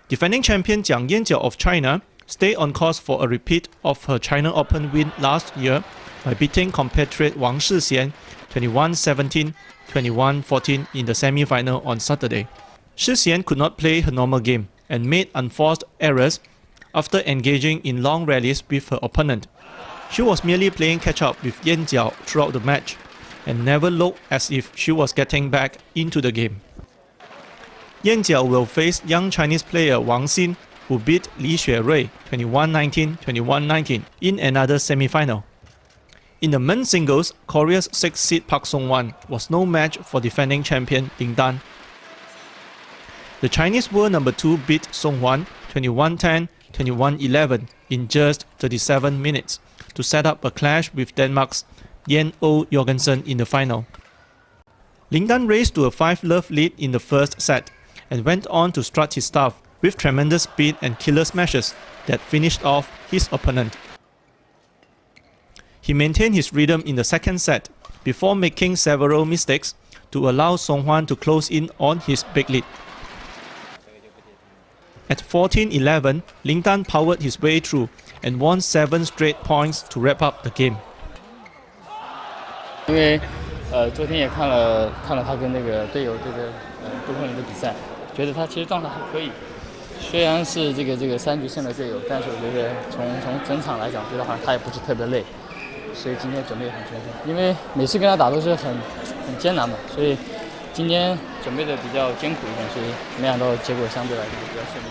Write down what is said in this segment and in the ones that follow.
Defending champion Yanjiao of China stay on course for a repeat of her China Open win last year by beating compatriot Wang Shixian 21-17, 21-14 in the semi-final on Saturday. Shixian could not play her normal game and made unforced errors after engaging in long rallies with her opponent. She was merely playing catch-up with Yanjiao throughout the match and never looked as if she was getting back into the game. Yanjiao will face young Chinese player Wang Xin, who beat Li Xuerui 21-19, 21-19 in another semi-final. In the men's singles, Korea's 6th seed Park Sung-won was no match for defending champion Lin Dan. The Chinese world number 2 beat Sung-won 21-10, 21-11 in just 37 minutes to set up a clash with Denmark's Jan O. Jorgensen in the final. Lin Dan raced to a 5-love lead in the first set and went on to strut his stuff with tremendous speed and killer smashes that finished off his opponent. He maintained his rhythm in the second set before making several mistakes to allow Sung-won to close in on his big lead. At 14-11, Lin Dan powered his way through and won 7 straight points to wrap up the game. 因为昨天也看了他跟那个队友多空里的比赛，觉得他其实状态还可以。虽然是这个3局胜的队友，但是我觉得从整场来讲，觉得好像他也不是特别累，所以今天准备很充分。因为每次跟他打都是很艰难嘛，所以今天准备的比较艰苦一点，所以没想到结果相对来讲比较顺利。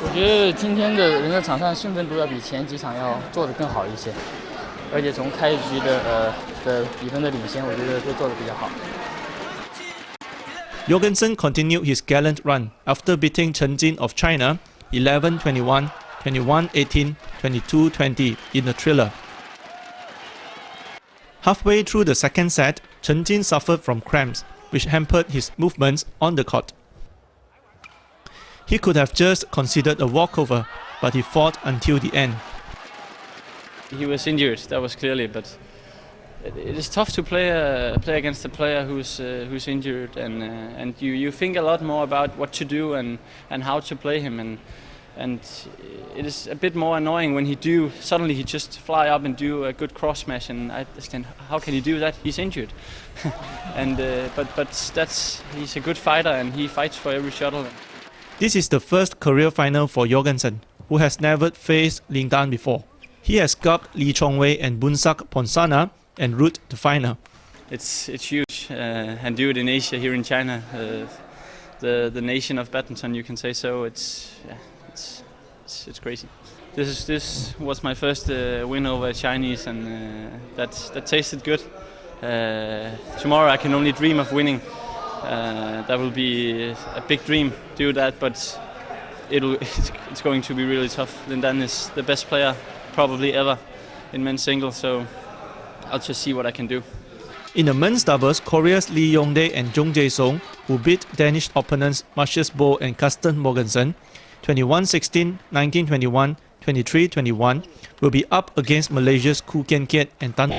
我觉得今天的人在场上兴奋度要比前几场要做得更好一些，而且从开局的比分的领先，我觉得都做得比较好。 Jorgensen continued his gallant run after beating Chen Jin of China 11-21, 21-18, 22-20 in a thriller. Halfway through the second set, Chen Jin suffered from cramps, which hampered his movements on the court. He could have just considered a walkover, but he fought until the end. He was injured, that was clearly, but it is tough to play against a player who's injured, and you think a lot more about what to do and how to play him, and it is a bit more annoying when he suddenly just fly up and do a good cross smash, and I understand how can he do that? He's injured, but he's a good fighter and he fights for every shuttle. This is the first career final for Jorgensen, who has never faced Lin Dan before. He has scuffed Lee Chongwei and Bunsak Ponsana and route the final. It's huge, and do it in Asia, here in China, the nation of badminton, you can say so. It's crazy. This was my first win over Chinese, and that tasted good. Tomorrow I can only dream of winning. That will be a big dream, do that, but it's going to be really tough. Lin Dan is the best player probably ever in men's singles, so I'll just see what I can do. In the men's doubles, Korea's Lee Yong-dae and Jung Jae-sung, who beat Danish opponents Marcus Bo and Carsten Morgensen 21-16, 19-21, 23-21, will be up against Malaysia's Koo Kian Kiat and Tan